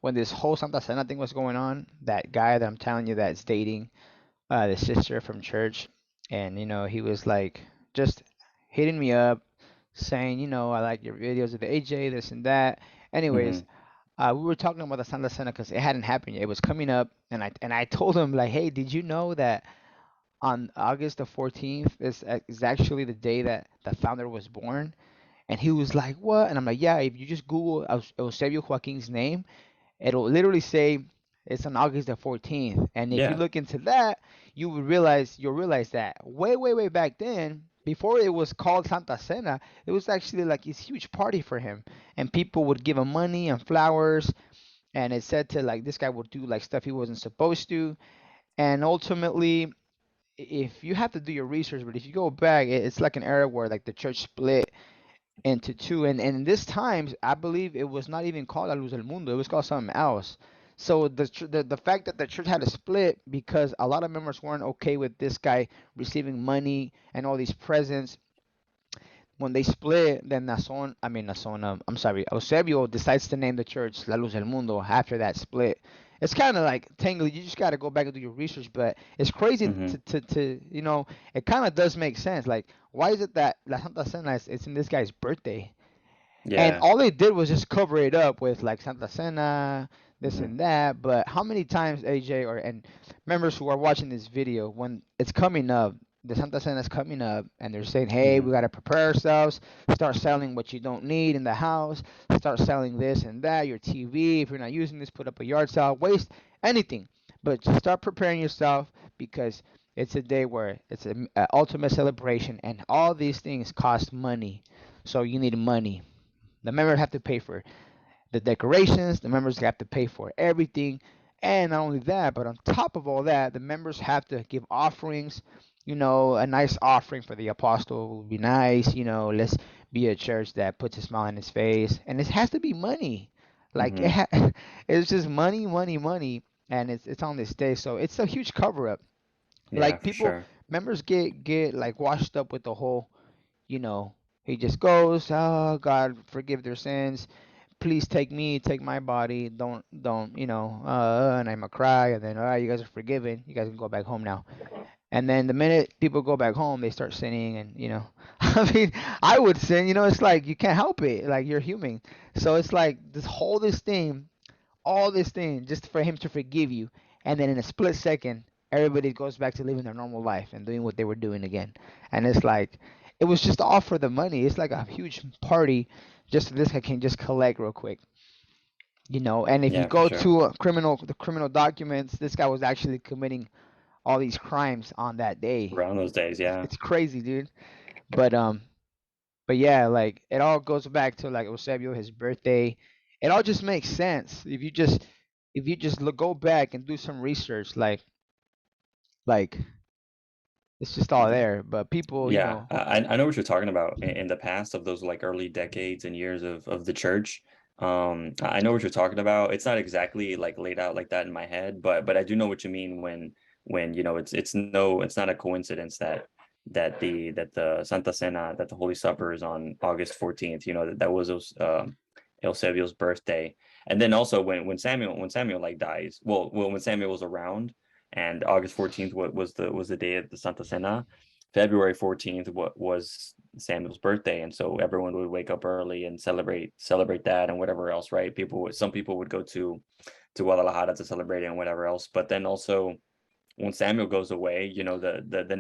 when this whole Santa Cena thing was going on, that guy that I'm telling you that's dating the sister from church, and he was like just hitting me up, saying, I like your videos of the AJ, this and that. Anyways, Hmm. we were talking about the Santa Cena because it hadn't happened yet. It was coming up, and I told him like, hey, did you know that on August the 14th is actually the day that the founder was born? And he was like, what? And I'm like, yeah, if you just Google Eusebio Joaquin's name, it'll literally say it's on August the 14th. And if you Yeah. look into that, you'll realize that way, way, way back then, before it was called Santa Cena, it was actually like this huge party for him. And people would give him money and flowers. And it said to like this guy would do like stuff he wasn't supposed to. And ultimately, if you have to do your research, but if you go back, it's like an era where like the church split into two, and in this times I believe it was not even called La Luz del Mundo, it was called something else. So the fact that the church had a split because a lot of members weren't okay with this guy receiving money and all these presents. When they split, then Naason, I'm sorry, Eusebio decides to name the church La Luz del Mundo after that split. It's kind of like tangled. You just got to go back and do your research, but it's crazy Hmm. to it kind of does make sense. Like, why is it that La Santa Cena is it's in this guy's birthday? And Yeah. all they did was just cover it up with like Santa Cena, this Hmm. and that. But how many times AJ and members who are watching this video, when it's coming up, the Santa Cena is coming up, and they're saying, "Hey, Hmm. we gotta prepare ourselves. Start selling what you don't need in the house. Start selling this and that. Your TV, if you're not using this, put up a yard sale. Waste anything, but just start preparing yourself because." It's a day where it's a ultimate celebration, and all these things cost money. So you need money. The members have to pay for the decorations, the members have to pay for everything. And not only that, but on top of all that, the members have to give offerings. A nice offering for the apostle would be nice. Let's be a church that puts a smile on his face. And it has to be money. Like, Hmm. it's just money, money, money. And it's on this day. So it's a huge cover up. Yeah, Like, for people, sure. members get like washed up with the whole, you know, he just goes, oh, God, forgive their sins, please take me, take my body, don't, and I'm a cry, and then, all right, you guys are forgiven, you guys can go back home now. And then the minute people go back home, they start sinning, and I mean, I would sin, it's like you can't help it, like you're human. So it's like this thing, all this thing, just for him to forgive you, and then in a split second, everybody goes back to living their normal life and doing what they were doing again. And it's like, it was just all for the money. It's like a huge party, just so this guy can just collect real quick. And if you Yeah, for go sure. to the criminal documents, this guy was actually committing all these crimes on that day. Around those days, It's, yeah. it's crazy, dude. But but yeah, like it all goes back to like Eusebio, his birthday. It all just makes sense if you just go back and do some research. Like it's just all there. But people, Yeah, I know what you're talking about in the past of those like early decades and years of the church. I know what you're talking about. It's not exactly like laid out like that in my head, but I do know what you mean when it's not a coincidence that the Santa Cena, that the Holy Supper is on August 14th. That was Eusebio's birthday. And then also when Samuel like dies, well when Samuel was around and August 14th was the day of the Santa Cena. February 14th was Samuel's birthday, and so everyone would wake up early and celebrate that and whatever else, right? Some people would go to Guadalajara to celebrate it and whatever else. But then also when Samuel goes away, the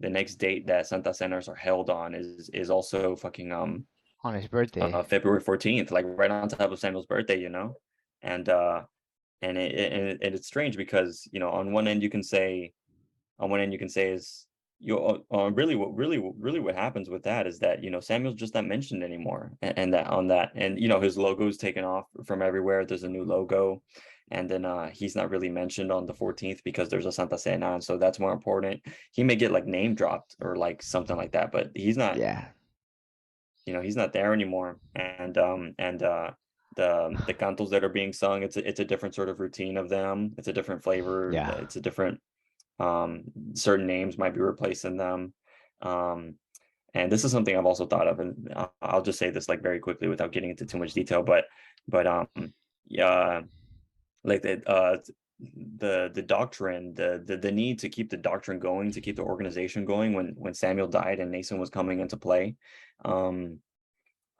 next date that Santa Cenas are held on is also fucking on his birthday. February 14th, like right on top of Samuel's birthday. And it's strange because on one end you can say is really what happens with that is that Samuel's just not mentioned anymore, and that on that, and his logo is taken off from everywhere. There's a new logo, and then he's not really mentioned on the 14th because there's a Santa Cena, and so that's more important. He may get like name dropped or like something like that, but Yeah. he's not there anymore. And the cantos that are being sung, it's a different sort of routine of them. It's a different flavor. Yeah. It's a different certain names might be replacing them. Um, and this is something I've also thought of, and I'll just say this like very quickly without getting into too much detail. But yeah, like the doctrine, the need to keep the doctrine going, to keep the organization going when Samuel died and Nason was coming into play. Um,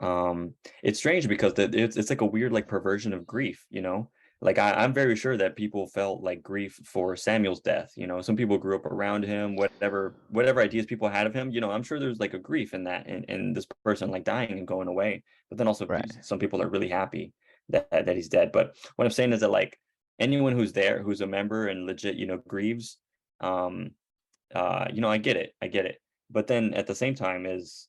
um, it's strange because it's like a weird like perversion of grief, you know? Like I'm very sure that people felt like grief for Samuel's death. You know, some people grew up around him, whatever ideas people had of him, you know, I'm sure there's like a grief in that in this person like dying and going away. But then also Right. some people are really happy that he's dead. But what I'm saying is that like anyone who's there, who's a member and legit, you know, grieves, um, you know, I get it. I get it. But then at the same time is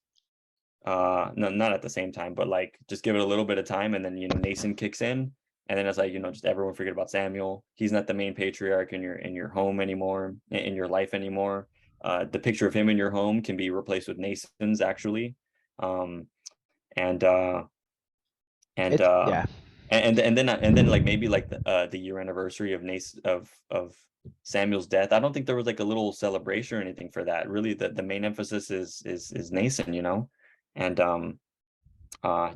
no, not at the same time, but like just give it a little bit of time and then you know Nason kicks in and then it's like you know just everyone forget about Samuel. He's not the main patriarch in your home anymore, in your life anymore. The picture of him in your home can be replaced with Nason's actually. um and uh and It's uh yeah. and then like maybe like the year anniversary of Nason of Samuel's death. I don't think there was like a little celebration or anything for that. Really, the main emphasis is Nason, you know. And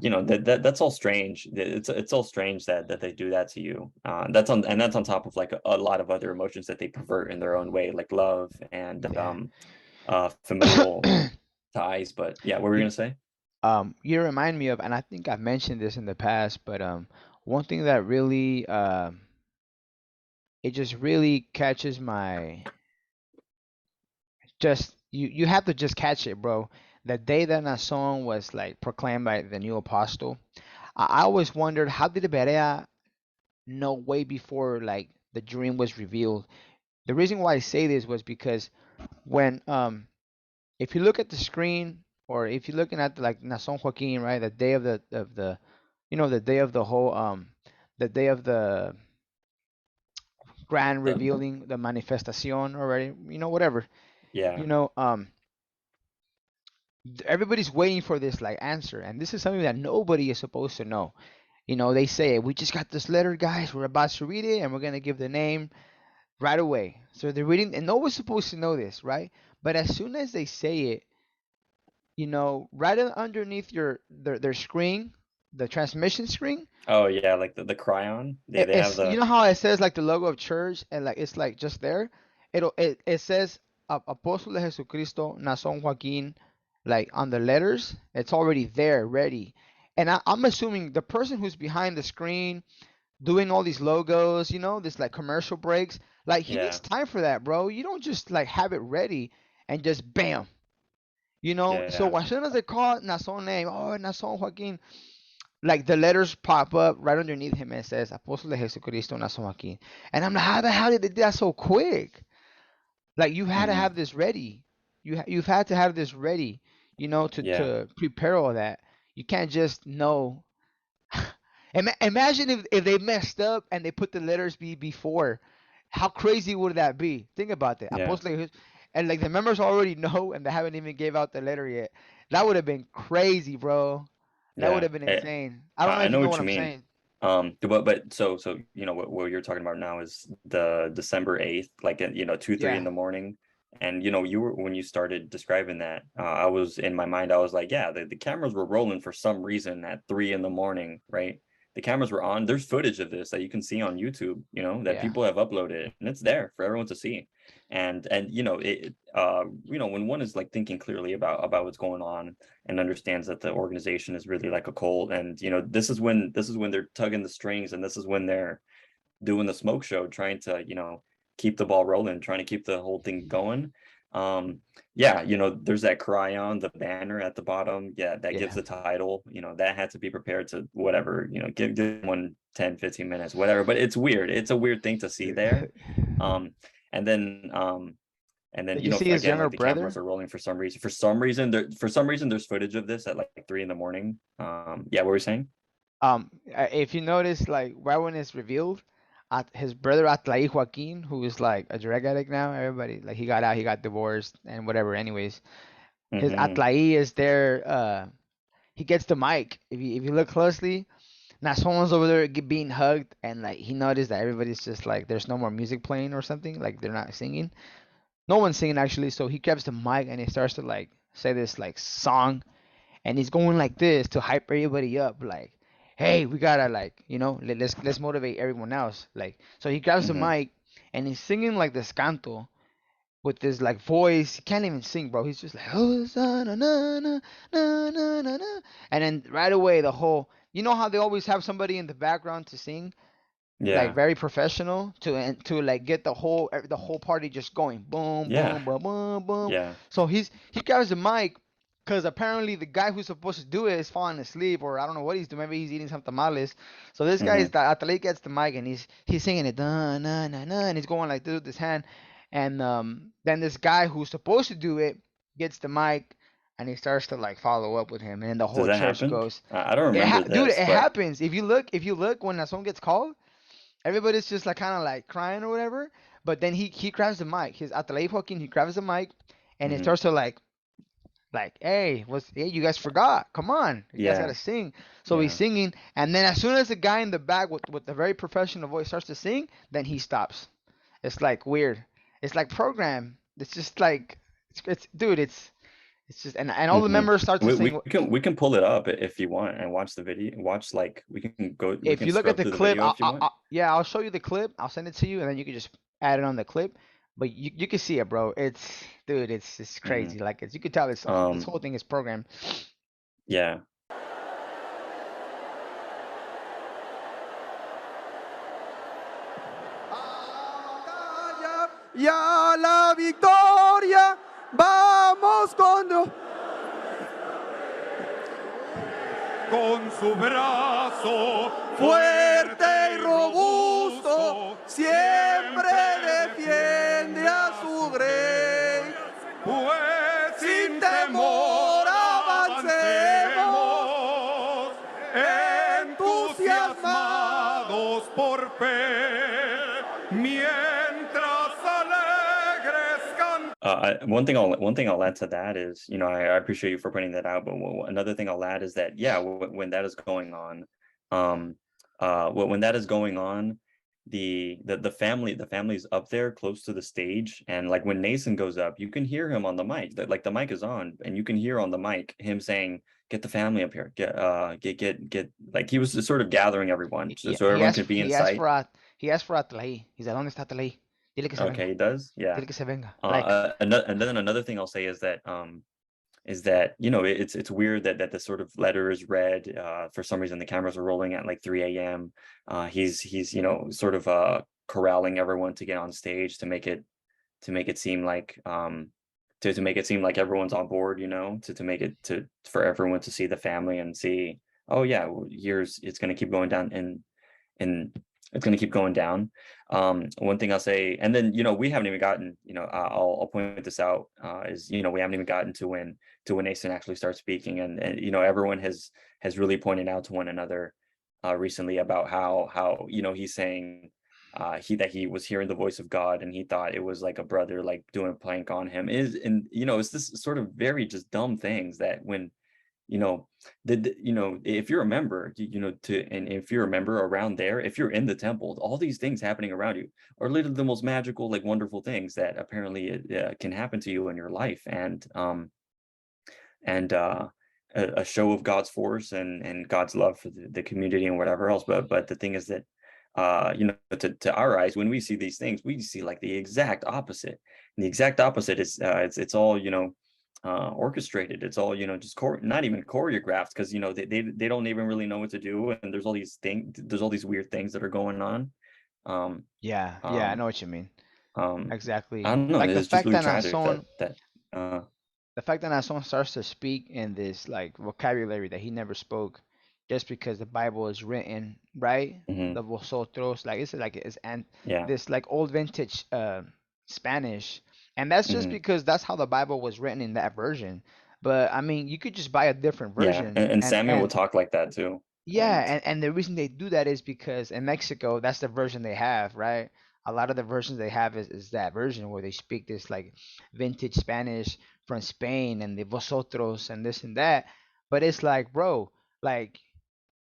you know that's all strange. It's all strange that they do that to you. That's on top of like a lot of other emotions that they pervert in their own way, like love and Yeah. familial ties. But yeah, what were we you, gonna say? you remind me of, and I think I've mentioned this in the past, but one thing that really it just really catches my just you have to just catch it, bro. The day that Naason was like proclaimed by the new apostle, I always wondered how did Berea know way before like the dream was revealed. The reason why I say this was because when if you look at the screen or if you're looking at like Naason Joaquin, right, the day of the the day of the whole the day of the grand Uh, revealing, the manifestacion already, whatever, yeah, you know um everybody's waiting for this like answer, and this is something that nobody is supposed to know. They say we just got this letter, guys, we're about to read it and we're gonna give the name right away. So they're reading, and no one's supposed to know this, right? But as soon as they say it, right underneath their screen, the transmission screen, oh yeah, like the cryon. They have it's, the how it says like the logo of church and like it's like just there. It says Apóstol de Jesucristo Naason Joaquin, like on the letters. It's already there, ready. And I'm assuming the person who's behind the screen doing all these logos, this like commercial breaks, like he needs yeah, time for that, bro. You don't just like have it ready and just bam. So yeah, as soon as they call Naason name, oh Naason Joaquin, like the letters pop up right underneath him and it says Apóstol de Jesucristo Naason Joaquin. And I'm like, how the hell did they do that so quick? Like you had to hmm have this ready. You've had to have this ready, yeah, to prepare all that. You can't just know. Imagine if they messed up and they put the letters B before. How crazy would that be? Think about that. yeah, And like the members already know and they haven't even gave out the letter yet. That would have been crazy, bro. That would yeah. have been insane. I don't know I if you know know what what you I'm mean. saying. But so you know what you're talking about now is the December 8th, like you know 2-3 in Yeah, the morning, and you know you were when you started describing that, I was in my mind, I was like, yeah, the cameras were rolling for some reason at 3 in the morning, right? The cameras were on. There's footage of this that you can see on YouTube, you know, that yeah, people have uploaded, and it's there for everyone to see. And you know you know when one is like thinking clearly about what's going on and understands that the organization is really like a cult, and you know this is when they're tugging the strings, and this is when they're doing the smoke show, trying to you know keep the ball rolling, trying to keep the whole thing going. um yeah, you know there's that cryon, the banner at the bottom, yeah, that gives yeah. the title, you know, that had to be prepared to whatever, you know, give one 10-15 minutes, whatever. But it's weird, it's a weird thing to see there. um and then Did you you know, see his again, younger like the cameras brother? are rolling for some reason. For some reason, there's footage of this at like 3 in the morning. Yeah, what were we saying? If you notice, like right when it's revealed, his brother Atlai Joaquin, who is like a drug addict now, everybody like he got out, he got divorced and whatever. Anyways, his Mm-hmm. Atlai is there. He gets the mic. If you look closely, now someone's over there being hugged, and like he noticed that everybody's just like there's no more music playing or something, like they're not singing. No one's singing actually, so he grabs the mic and he starts to like say this like song, and he's going like this to hype everybody up, like. hey, we gotta like, let's motivate everyone else. Like, so he grabs the Mm-hmm. mic and he's singing like this canto with this like voice. He can't even sing, bro. He's just like, oh, na na na na na na na, and then right away the whole, how they always have somebody in the background to sing, like Yeah. very professional to like get the whole party just going boom Yeah. boom boom boom boom. Yeah. So he grabs the mic because apparently the guy who's supposed to do it is falling asleep, or I don't know what he's doing. Maybe he's eating some tamales. So this guy Mm-hmm. is the athlete, gets the mic and he's singing it na na na na, and he's going like this with his hand, and then this guy who's supposed to do it gets the mic and he starts to like follow up with him, and then the Does whole that church happen? goes. I don't remember Dude, it this, but happens. If you look when that song gets called, everybody's just like kind of like crying or whatever. But then he grabs the mic. His athlete fucking he grabs the mic, and he mm-hmm. starts to like hey, you guys forgot? Come on, you guys gotta Yeah. sing. So he's Yeah. singing, and then as soon as the guy in the back with the very professional voice starts to sing, then he stops. It's like weird. It's like program. It's just like it's dude. It's just and all the Mm-hmm. members start to We sing. can pull it up if you want and watch the video. Watch like we If can you look at scrub the through the clip, video if you want. yeah, I'll show you the clip. I'll send it to you, and then you can just add it on the clip. But you can see it, bro. Dude, it's Mm-hmm. crazy. Like you can tell this Um, whole thing is programmed. yeah. Y a la victoria vamos con Dios. Con su brazo fuerte y robusto, siempre defiende a su rey. Pues sin temor avancemos, entusiasmados por fe, mientras alegres cantamos. One thing I'll add to that is, I appreciate you for pointing that out. But another thing I'll add is that, yeah, when that is going on, um, when that is going on, the family's up there close to the stage, and like when Nason goes up, you can hear him on the mic. Like the mic is on, and you can hear on the mic him saying, "Get the family up here. Get." Like he was just sort of gathering everyone, He, so he everyone asked could be in he asked sight. for a he asked for Atlay. He's like, ¿Dónde está Atlay? Dile que se Okay, venga. he does. Yeah. Dile que se venga. Like, And then another thing I'll say is that it's weird that the sort of letter is read. For some reason, the cameras are rolling at like 3 a.m. He's sort of corralling everyone to get on stage to make it seem like to make it seem like everyone's on board. To make it to for everyone to see the family and see, oh yeah, here's it's going to keep going down and it's going to keep going down. One thing I'll say, and then we haven't even gotten, I'll point this out, is we haven't even gotten to when Nason actually starts speaking, and everyone has really pointed out to one another recently about how he's saying he was hearing the voice of God and he thought it was like a brother like doing a plank on him is and it's this sort of very just dumb things that when you know if you're a member and if you're a member around there, if you're in the temple, all these things happening around you are literally the most magical, like wonderful things that apparently can happen to you in your life, and a show of God's force and God's love for the community and whatever else. But the thing is that to our eyes, when we see these things, we see like the exact opposite. And the exact opposite is it's all orchestrated. It's all just not even choreographed, because they don't even really know what to do, and there's all these weird things that are going on. Um, yeah, I um, know what you mean. I Exactly. don't know. Like the It's just fact really that tragic Naason, that uh, the fact that Naason starts to speak in this like vocabulary that he never spoke, just because the Bible is written, right? mhm, The vosotros, it's and yeah. this like old vintage Spanish, and that's just Mhm. because that's how the Bible was written in that version. But I mean, you could just buy a different Yeah, version, and and Samuel would talk like that too. yeah, And and the reason they do that is because in Mexico, that's the version they have, right? A lot of the versions they have is that version where they speak this like vintage Spanish from Spain and the vosotros and this and that. But it's like, bro, like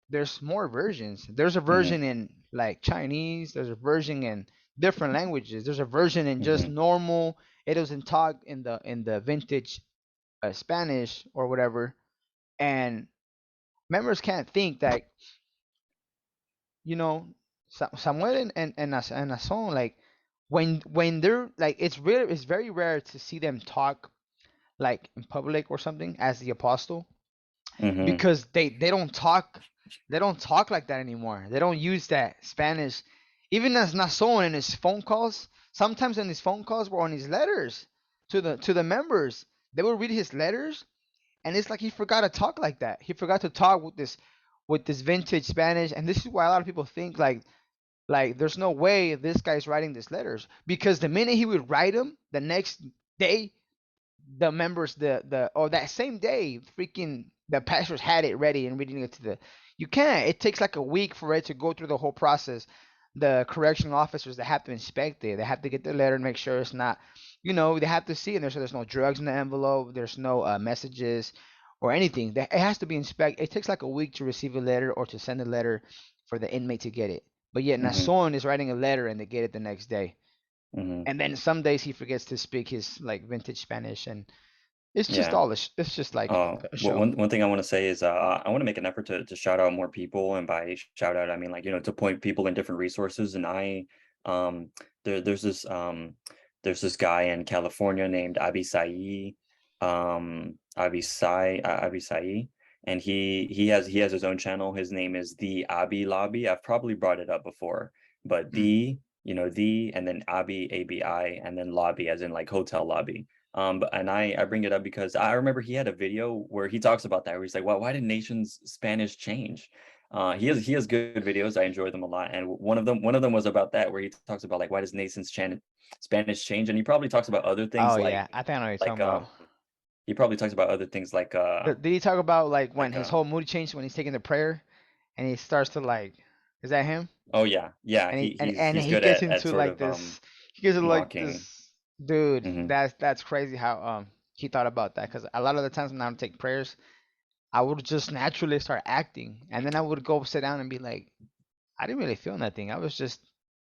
there's more versions. There's a mhm, version in like Chinese, there's a version in different languages. There's a version in just mhm, normal. It doesn't talk in the vintage Spanish or whatever. And members can't think that you know, Samuel and Naason, like when they're like, it's very rare to see them talk like in public or something as the apostle, Mm-hmm. because they don't talk like that anymore. They don't use that Spanish. Even as Naason in his phone calls, sometimes in his phone calls or on his letters to the members, they will read his letters, and it's like he forgot to talk like that. He forgot to talk with this vintage Spanish, and this is why a lot of people think like there's no way this guy's writing these letters, because the minute he would write them, the next day the members the or that same day freaking the pastors had it ready and reading it to the. You can't. It takes like a week for it to go through the whole process. The correctional officers, they have to inspect it. They have to get the letter and make sure it's not, they have to see, and there's no drugs in the envelope. There's no messages or anything. It has to be inspected. It takes like a week to receive a letter or to send a letter for the inmate to get it. But yet Mm-hmm. Nason is writing a letter and they get it the next day. Mm-hmm. And then some days he forgets to speak his like vintage Spanish, and it's just Yeah. all it's just like a Well, show. one thing I want to say is I want to make an effort to shout out more people, and by shout out I mean, like, to point people in different resources. And um there's this guy in California named Abisai, Abisai, and he has his own channel. His name is the Abi Lobby. I've probably brought it up before, but Mm. the and then Abi, and then lobby as in like hotel lobby. And I bring it up because I remember he had a video where he talks about that, where he's like, "Well, why did nations Spanish change?" He has good videos. I enjoy them a lot, and one of them was about that, where he talks about like, why does Spanish change, and he probably talks about other Oh things yeah, I think I know what you're like talking about. he probably talks about other things Did he talk about like when like his whole mood changed when he's taking the prayer and he starts to like, is that him? oh yeah, And he he and, he's and he's he good gets at into sort like of this. He gets into like mocking. this, dude. Hmm. That's crazy how he thought about that, because a lot of the times when I would take prayers, I would just naturally start acting, and then I would go sit down and be like, I didn't really feel nothing. I was just